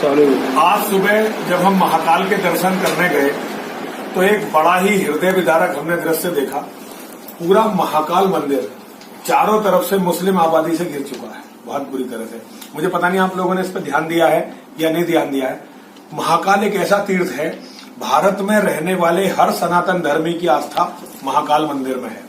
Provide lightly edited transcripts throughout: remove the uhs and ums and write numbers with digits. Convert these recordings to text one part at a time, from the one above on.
चालू। आज सुबह जब हम महाकाल के दर्शन करने गए तो एक बड़ा ही हृदय विदारक हमने दृश्य देखा। पूरा महाकाल मंदिर चारों तरफ से मुस्लिम आबादी से घिर चुका है, बहुत बुरी तरह से। मुझे पता नहीं आप लोगों ने इस पर ध्यान दिया है या नहीं ध्यान दिया है। महाकाल एक ऐसा तीर्थ है, भारत में रहने वाले हर सनातन धर्मी की आस्था महाकाल मंदिर में है।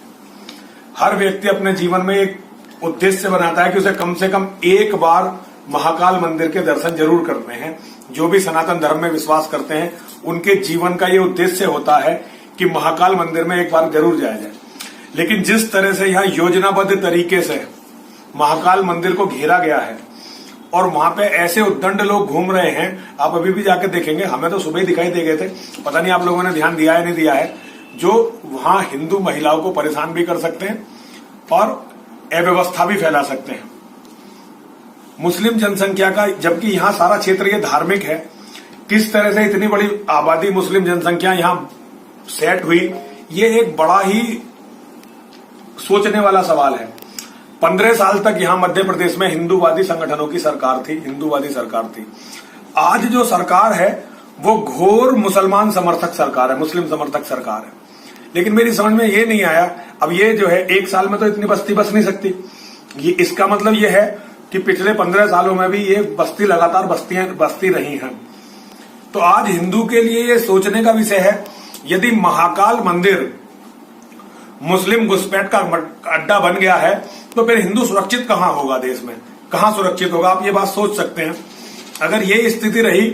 हर व्यक्ति अपने जीवन में एक उद्देश्य बनाता है कि उसे कम से कम एक बार महाकाल मंदिर के दर्शन जरूर करने हैं। जो भी सनातन धर्म में विश्वास करते हैं उनके जीवन का ये उद्देश्य होता है कि महाकाल मंदिर में एक बार जरूर जाया जाए। लेकिन जिस तरह से यहाँ योजनाबद्ध तरीके से महाकाल मंदिर को घेरा गया है और वहां पे ऐसे उद्दंड लोग घूम रहे हैं, आप अभी भी जाकर देखेंगे, हमें तो सुबह ही दिखाई दे गए थे, पता नहीं आप लोगों ने ध्यान दिया है नहीं दिया है, जो वहां हिंदू महिलाओं को परेशान भी कर सकते हैं और अव्यवस्था भी फैला सकते हैं। मुस्लिम जनसंख्या का, जबकि यहाँ सारा क्षेत्र ये धार्मिक है, किस तरह से इतनी बड़ी आबादी मुस्लिम जनसंख्या यहाँ सेट हुई, ये एक बड़ा ही सोचने वाला सवाल है। 15 साल तक यहाँ मध्य प्रदेश में हिंदूवादी संगठनों की सरकार थी, हिंदूवादी सरकार थी। आज जो सरकार है वो घोर मुसलमान समर्थक सरकार है, मुस्लिम समर्थक सरकार है। लेकिन मेरी समझ में ये नहीं आया, अब ये जो है एक साल में तो इतनी बस्ती बस नहीं सकती। ये इसका मतलब ये है कि पिछले 15 सालों में भी ये बस्ती लगातार बस्ती रही हैं। तो आज हिंदू के लिए ये सोचने का विषय है, यदि महाकाल मंदिर मुस्लिम घुसपैठ का अड्डा बन गया है तो फिर हिंदू सुरक्षित कहां होगा, देश में कहां सुरक्षित होगा। आप ये बात सोच सकते हैं। अगर ये स्थिति रही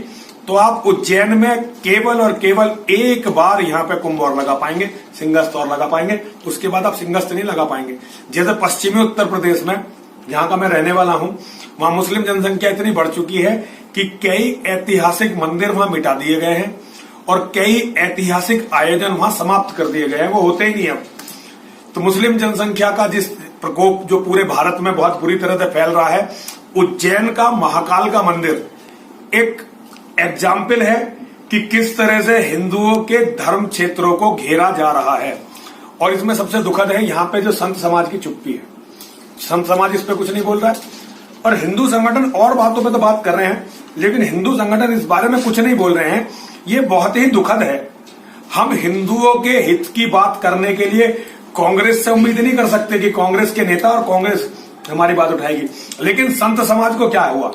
तो आप उज्जैन में केवल और केवल एक बार यहाँ पे कुंभ और लगा पाएंगे, सिंहस्थ और लगा पाएंगे, उसके बाद आप सिंहस्थ नहीं लगा पाएंगे। जैसे पश्चिमी उत्तर प्रदेश में, जहां का मैं रहने वाला हूं, वहां मुस्लिम जनसंख्या इतनी बढ़ चुकी है कि कई ऐतिहासिक मंदिर वहां मिटा दिए गए हैं और कई ऐतिहासिक आयोजन वहां समाप्त कर दिए गए हैं, वो होते ही नहीं अब। तो मुस्लिम जनसंख्या का जिस प्रकोप जो पूरे भारत में बहुत बुरी तरह से फैल रहा है, उज्जैन का महाकाल का मंदिर एक एग्जाम्पल है कि किस तरह से हिंदुओं के धर्म क्षेत्रों को घेरा जा रहा है। और इसमें सबसे दुखद है यहाँ पे जो संत समाज की चुप्पी है। संत समाज इस पे कुछ नहीं बोल रहा है और हिंदू संगठन और बातों पे तो बात कर रहे हैं, लेकिन हिंदू संगठन इस बारे में कुछ नहीं बोल रहे हैं। ये बहुत ही दुखद है। हम हिंदुओं के हित की बात करने के लिए कांग्रेस से उम्मीद नहीं कर सकते कि कांग्रेस के नेता और कांग्रेस हमारी बात उठाएगी। लेकिन संत समाज को क्या हुआ?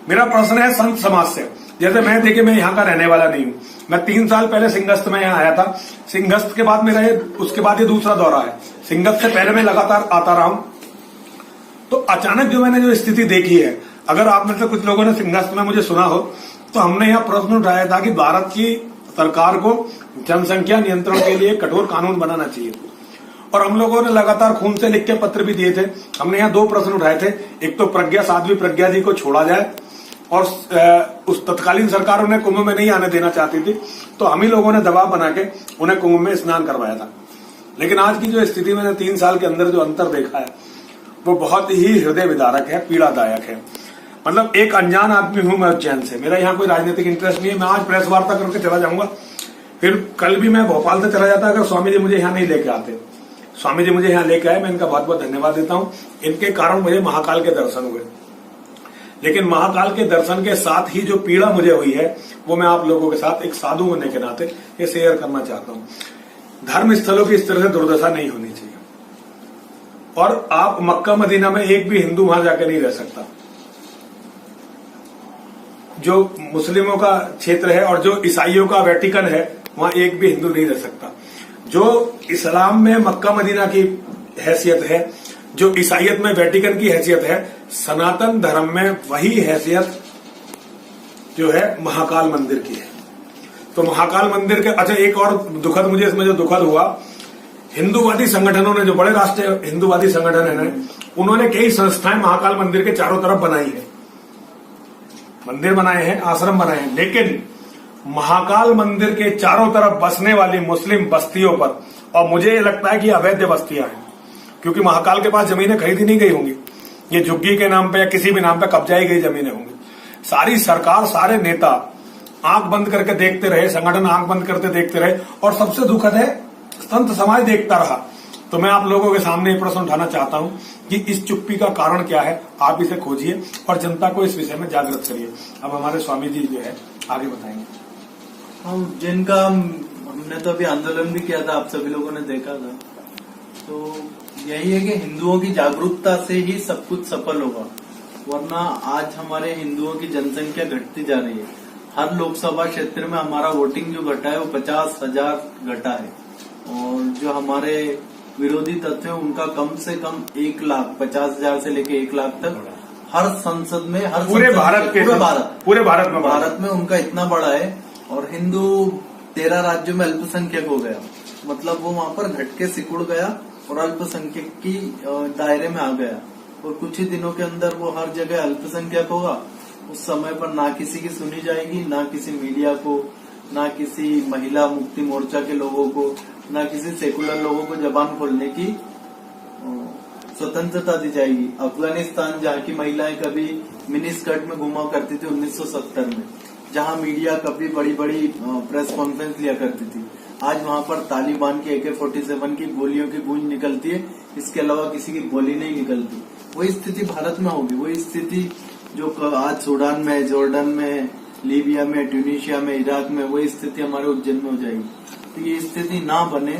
मेरा प्रश्न है संत समाज से। जैसे मैं देखिए, मैं यहाँ का रहने वाला नहीं हूँ। मैं 3 साल पहले सिंहस्थ में यहाँ आया था। सिंहस्थ के बाद मेरा उसके बाद ये दूसरा दौरा है। सिंहस्थ से पहले मैं लगातार आता रहा हूँ। तो अचानक जो मैंने जो स्थिति देखी है, अगर आप में से कुछ लोगों ने सिंहस्थ में मुझे सुना हो, तो हमने यहाँ प्रश्न उठाया था कि भारत की सरकार को जनसंख्या नियंत्रण के लिए कठोर कानून बनाना चाहिए। और हम लोगों ने लगातार खून से लिख के पत्र भी दिए थे। हमने यहाँ 2 प्रश्न उठाए थे। एक तो साध्वी प्रज्ञा जी को छोड़ा जाए, और उस तत्कालीन सरकार उन्हें कुंभ में नहीं आने देना चाहती थी, तो हम ही लोगों ने दबाव बना के उन्हें कुंभ में स्नान करवाया था। लेकिन आज की जो स्थिति मैंने 3 साल के अंदर जो अंतर देखा है वो बहुत ही हृदय विदारक है, पीड़ादायक है। मतलब एक अनजान आदमी हूं मैं उज्जैन से, मेरा यहाँ कोई राजनीतिक इंटरेस्ट नहीं है। मैं आज प्रेस वार्ता करके चला जाऊंगा, फिर कल भी मैं भोपाल से चला जाता अगर स्वामी जी मुझे यहाँ नहीं लेके आते। स्वामी जी मुझे यहाँ लेके आए, मैं इनका बहुत बहुत धन्यवाद देता हूँ। इनके कारण मुझे महाकाल के दर्शन हुए। लेकिन महाकाल के दर्शन के साथ ही जो पीड़ा मुझे हुई है वो मैं आप लोगों के साथ एक साधु होने के नाते ये शेयर करना चाहता हूँ। धर्म स्थलों की इस तरह से दुर्दशा नहीं होनी चाहिए। और आप मक्का मदीना में एक भी हिंदू वहां जाके नहीं रह सकता। जो मुस्लिमों का क्षेत्र है और जो ईसाइयों का वेटिकन है, वहां एक भी हिंदू नहीं रह सकता। जो इस्लाम में मक्का मदीना की हैसियत है, जो ईसाइयत में वेटिकन की हैसियत है, सनातन धर्म में वही हैसियत जो है महाकाल मंदिर की है। तो महाकाल मंदिर के, अच्छा एक और दुखद, मुझे इसमें जो दुखद हुआ, हिंदूवादी संगठनों ने, जो बड़े राष्ट्रीय हिंदूवादी संगठन है, उन्होंने कई संस्थाएं महाकाल मंदिर के चारों तरफ बनाई है, मंदिर बनाए हैं, आश्रम बनाए हैं। लेकिन महाकाल मंदिर के चारों तरफ बसने वाली मुस्लिम बस्तियों पर, और मुझे लगता है कि अवैध बस्तियां हैं, क्योंकि महाकाल के पास जमीनें खरीदी नहीं गई होंगी, ये झुग्गी के नाम पे या किसी भी नाम पे कब्जाई गई जमीनें होंगी। सारी सरकार, सारे नेता आंख बंद करके देखते रहे, संगठन आंख बंद करते देखते रहे, और सबसे दुखद है संत समाज देखता रहा। तो मैं आप लोगों के सामने ये प्रश्न उठाना चाहता हूं कि इस चुप्पी का कारण क्या है, आप इसे खोजिए और जनता को इस विषय में जागृत करिए। अब हमारे स्वामी जी जो है आगे बताएंगे। हम जिनका हमने तो अभी आंदोलन भी किया था, आप सभी लोगों ने देखा था, तो यही है कि हिंदुओं की जागरूकता से ही सब कुछ सफल होगा, वरना आज हमारे हिंदुओं की जनसंख्या घटती जा रही है। हर लोकसभा क्षेत्र में हमारा वोटिंग जो घटा है वो 50,000 घटा है, और जो हमारे विरोधी तत्व है उनका कम से कम 1,50,000 से लेके 1 लाख तक हर संसद में, हर पूरे भारत में उनका इतना बड़ा है। और हिंदू 13 राज्यों में अल्पसंख्यक हो गया, मतलब वो वहां पर घट के सिकुड़ गया और अल्पसंख्यक की दायरे में आ गया, और कुछ ही दिनों के अंदर वो हर जगह अल्पसंख्यक होगा। उस समय पर ना किसी की सुनी जाएगी, ना किसी मीडिया को, ना किसी महिला मुक्ति मोर्चा के लोगों को, ना किसी सेकुलर लोगों को जबान खोलने की स्वतंत्रता दी जाएगी। अफगानिस्तान, जहाँ की महिलाएं कभी मिनी स्कर्ट में घुमा करती थी 1970 में, जहाँ मीडिया कभी बड़ी बड़ी प्रेस कॉन्फ्रेंस लिया करती थी, आज वहाँ पर तालिबान की AK-47 की गोलियों की गूंज निकलती है, इसके अलावा किसी की बोली नहीं निकलती। वही स्थिति भारत में होगी, वही स्थिति जो आज सूडान में, जॉर्डन में, लीबिया में, ट्यूनीशिया में, इराक में, वही स्थिति हमारे उज्जैन में हो जाएगी। तो ये स्थिति ना बने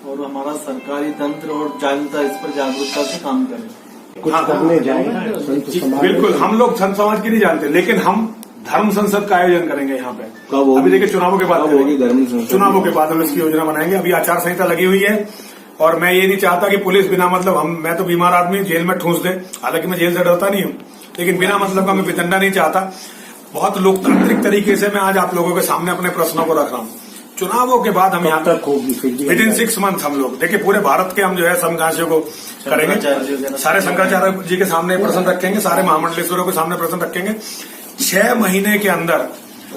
और हमारा सरकारी तंत्र और जनता इस पर जागरूकता से काम करे। कुछ करने जाए संत समाज। बिल्कुल, हम लोग संत समाज की नहीं जानते, लेकिन हम धर्म संसद का आयोजन करेंगे यहाँ पे। कब अभी देखिए चुनावों के बाद धर्म संसद, चुनावों के बाद हम इसकी योजना बनाएंगे। अभी आचार संहिता लगी हुई है, और मैं ये नहीं चाहता कि पुलिस बिना मतलब मैं तो बीमार आदमी जेल में ठूंस दे, हालांकि मैं जेल से डरता नहीं हूँ, लेकिन बिना मतलब का मैं वितंडा नहीं चाहता। बहुत लोकतांत्रिक तरीके से मैं आज आप लोगों के सामने अपने प्रश्नों को रख रहा हूँ। चुनावों के बाद हम यहाँ तक विद इन 6 मंथ हम लोग देखिए पूरे भारत के हम जो है समकाशियों को करेंगे, सारे शंकराचार्य जी के सामने प्रश्न रखेंगे, सारे महामंडलेश्वरों के सामने प्रश्न रखेंगे। 6 महीने के अंदर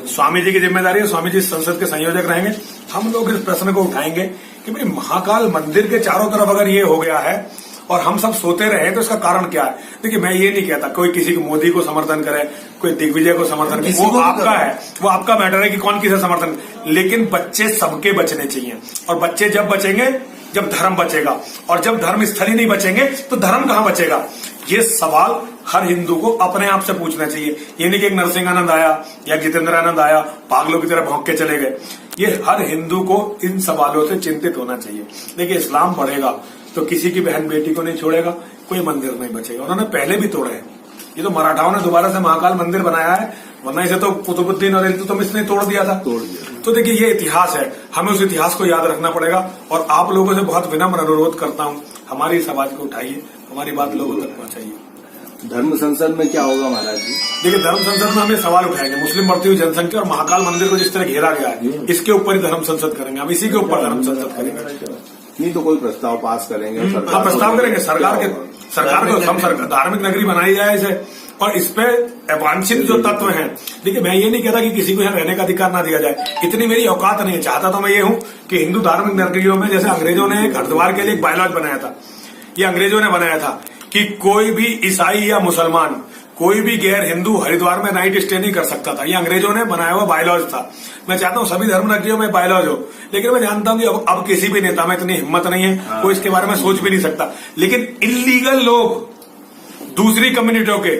स्वामी जी की जिम्मेदारी है, स्वामी जी संसद के संयोजक रहेंगे। हम लोग इस प्रश्न को उठाएंगे कि भाई महाकाल मंदिर के चारों तरफ अगर ये हो गया है और हम सब सोते रहे तो इसका कारण क्या है। देखिए मैं ये नहीं कहता कोई किसी को मोदी को समर्थन करे, कोई दिग्विजय को समर्थन करे, वो आपका है, वो आपका मैटर है कि कौन किसे समर्थन, लेकिन बच्चे सबके बचने चाहिए। और बच्चे जब बचेंगे जब धर्म बचेगा, और जब धर्म स्थल ही नहीं बचेंगे तो धर्म कहाँ बचेगा। ये सवाल हर हिंदू को अपने आप से पूछना चाहिए। ये नहीं कि एक नरसिंहानंद आया या जितेंद्रानंद आया पागलों की तरह भौंक के चले गए। ये हर हिंदू को इन सवालों से चिंतित होना चाहिए। देखिए इस्लाम बढ़ेगा तो किसी की बहन बेटी को नहीं छोड़ेगा, कोई मंदिर नहीं बचेगा। उन्होंने पहले भी तोड़े हैं, ये तो मराठाओं ने दोबारा से महाकाल मंदिर बनाया है, वरना इसे तो कुतुबुद्दीन और इल्तुतमिश ने तोड़ दिया था। तो देखिए ये इतिहास है, हमें उस इतिहास को याद रखना पड़ेगा। और आप लोगों से बहुत विनम्र अनुरोध करता हूँ, हमारी इस आवाज को उठाइए, हमारी बात लोगों तक पहुंचाइए। धर्म संसद में क्या होगा महाराज जी? देखिए धर्म संसद में हमें सवाल उठाएंगे, मुस्लिम बढ़ती हुई जनसंख्या और महाकाल मंदिर को जिस तरह घेरा गया है इसके ऊपर ही धर्म संसद करेंगे। हम इसी के ऊपर धर्म संसद करेंगे। नहीं तो कोई प्रस्ताव पास करेंगे? हाँ प्रस्ताव करेंगे, सरकार को हम धार्मिक नगरी बनाई जाए इसे, और इस पे अवांछित जो तत्व हैं। देखिए मैं ये नहीं कहता कि किसी को यहाँ रहने का अधिकार ना दिया जाए, इतनी मेरी औकात नहीं है। चाहता तो मैं ये हूँ कि हिंदू धार्मिक नगरियों में, जैसे अंग्रेजों ने एक हरिद्वार के लिए एक बायलॉज बनाया था, ये अंग्रेजों ने बनाया था कि कोई भी ईसाई या मुसलमान, कोई भी गैर हिंदू हरिद्वार में नाइट स्टे नहीं कर सकता था। ये अंग्रेजों ने बनाया हुआ बायलॉज था। मैं चाहता हूँ सभी धर्म नगरियों में बायलॉज हो, लेकिन मैं जानता हूँ कि अब किसी भी नेता में इतनी हिम्मत नहीं है, कोई इसके बारे में सोच भी नहीं सकता। लेकिन इल्लीगल लोग दूसरी कम्युनिटियों के,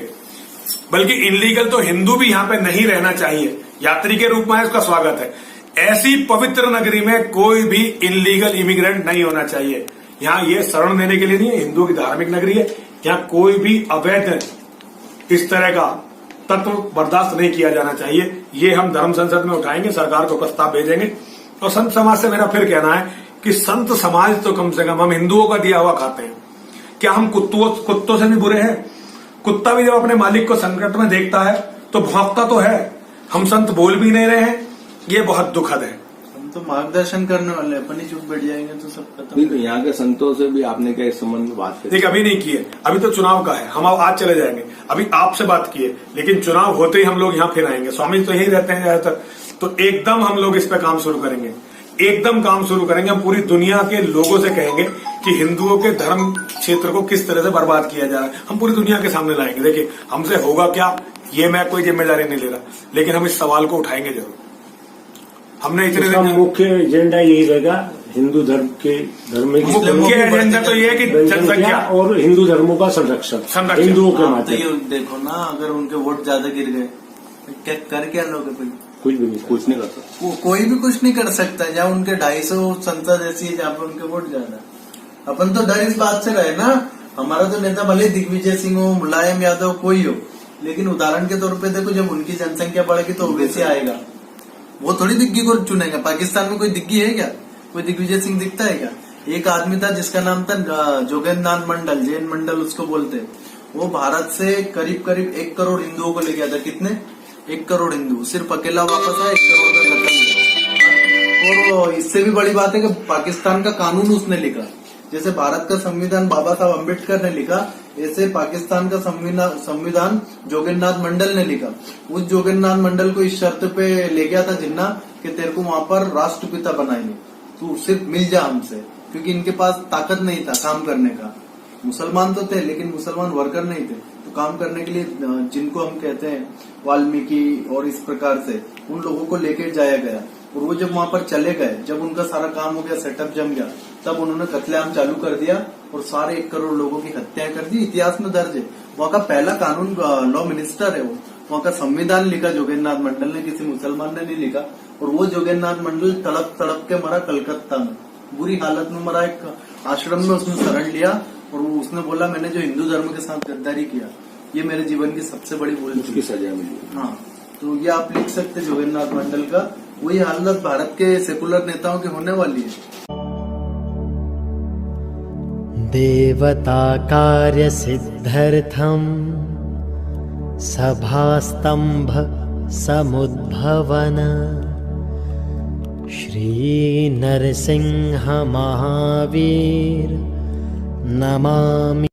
बल्कि इल्लीगल तो हिंदू भी यहाँ पे नहीं रहना चाहिए, यात्री के रूप में इसका स्वागत है। ऐसी पवित्र नगरी में कोई भी इल्लीगल इमिग्रेंट नहीं होना चाहिए। यहाँ ये शरण देने के लिए नहीं है, हिंदुओं की धार्मिक नगरी है, यहाँ कोई भी अवैध इस तरह का तत्व बर्दाश्त नहीं किया जाना चाहिए। ये हम धर्म संसद में उठाएंगे, सरकार को प्रस्ताव भेजेंगे। और संत समाज से मेरा फिर कहना है कि संत समाज तो कम से कम, हम हिंदुओं का दिया हुआ खाते हैं, क्या हम कुत्तों से भी बुरे हैं? कुत्ता भी जब अपने मालिक को संकट में देखता है तो भौंकता तो है। हम संत बोल भी नहीं रहे हैं, ये बहुत दुखद है। हम तो मार्गदर्शन करने वाले, अपनी चुप बैठ जाएंगे तो सब खत्म। नहीं तो यहाँ के संतों से भी आपने क्या इस संबंध में बात की? देखिए अभी नहीं किए, अभी तो चुनाव का है, हम आज चले जाएंगे। अभी आपसे बात किए, लेकिन चुनाव होते ही हम लोग यहाँ फिर आएंगे। स्वामी जी तो यही रहते हैं ज्यादातर, तो एकदम हम लोग इस पे काम शुरू करेंगे, एकदम काम शुरू करेंगे। हम पूरी दुनिया के लोगों से कहेंगे कि हिंदुओं के धर्म क्षेत्र को किस तरह से बर्बाद किया जा रहा है, हम पूरी दुनिया के सामने लाएंगे। देखिए हमसे होगा क्या, ये मैं कोई जिम्मेदारी नहीं ले रहा, लेकिन हम इस सवाल को उठाएंगे जरूर। हमने इतने मुख्य एजेंडा यही रहेगा हिंदू धर्म में मुख्य एजेंडा तो ये है कि जनसंख्या और हिंदू धर्मों का संरक्षण हिंदुओं के तो माध्यम ये देखो ना, अगर उनके वोट ज्यादा गिर गए क्या कर क्या लोगे भाई? कुछ भी नहीं कुछ नहीं कर सकते। कोई भी कुछ नहीं कर सकता। जहाँ उनके 250 संसद ऐसी है जहाँ पे उनके वोट ज्यादा। अपन तो डर इस बात से रहे ना, हमारा तो नेता भले दिग्विजय सिंह हो, मुलायम यादव, कोई हो, लेकिन उदाहरण के तौर पे देखो, जब उनकी जनसंख्या बढ़ेगी तो ओवैसी आएगा। वो थोड़ी दिग्गी को चुनेगा। पाकिस्तान में कोई दिग्गी है क्या? कोई दिग्विजय सिंह दिखता है क्या? एक आदमी था जिसका नाम था जोगेंद्रनाथ मंडल, जैन मंडल उसको बोलते। वो भारत से करीब 1 करोड़ हिंदुओं को ले गया था। कितने? 1 करोड़ हिंदू। सिर्फ अकेला वापस आया, 1 करोड़ का खत्म। और इससे भी बड़ी बात है कि पाकिस्तान का कानून उसने लिखा। जैसे भारत का संविधान बाबा साहब अम्बेडकर ने लिखा, ऐसे पाकिस्तान का संविधान जोगेंद्रनाथ मंडल ने लिखा। उस जोगेंद्रनाथ मंडल को इस शर्त पे ले गया था जिन्ना कि तेरे को वहां पर राष्ट्रपिता बनाएंगे, तू सिर्फ मिल जा हमसे, क्योंकि इनके पास ताकत नहीं था काम करने का। मुसलमान तो थे लेकिन मुसलमान वर्कर नहीं थे, तो काम करने के लिए जिनको हम कहते हैं वाल्मीकि और इस प्रकार से उन लोगों को लेकर जाया गया। और वो जब वहां पर चले गए, जब उनका सारा काम हो गया, सेटअप जम गया, तब उन्होंने कत्लेआम चालू कर दिया और सारे 1 करोड़ लोगों की हत्याएं कर दी। इतिहास में दर्ज है। वहां का पहला कानून लॉ मिनिस्टर है वो। वहां का संविधान लिखा जोगेंद्रनाथ मंडल ने, किसी मुसलमान ने नहीं लिखा। और वो जोगेंद्रनाथ मंडल तड़प तड़प के मरा कलकत्ता में, बुरी हालत में मरा। एक आश्रम में उसने शरण लिया और उसने बोला मैंने जो हिंदू धर्म के साथ गद्दारी किया, ये मेरे जीवन की सबसे बड़ी भूल थी। उसकी सजा मिली। हाँ, तो ये आप लिख सकते जोगेंद्रनाथ मंडल का। वही हालत भारत के सेकुलर नेताओं की होने वाली है। देवता कार्य सिद्धर्थम सभास्तंभ समुद्भवन श्री नरसिंह महावीर नमामि।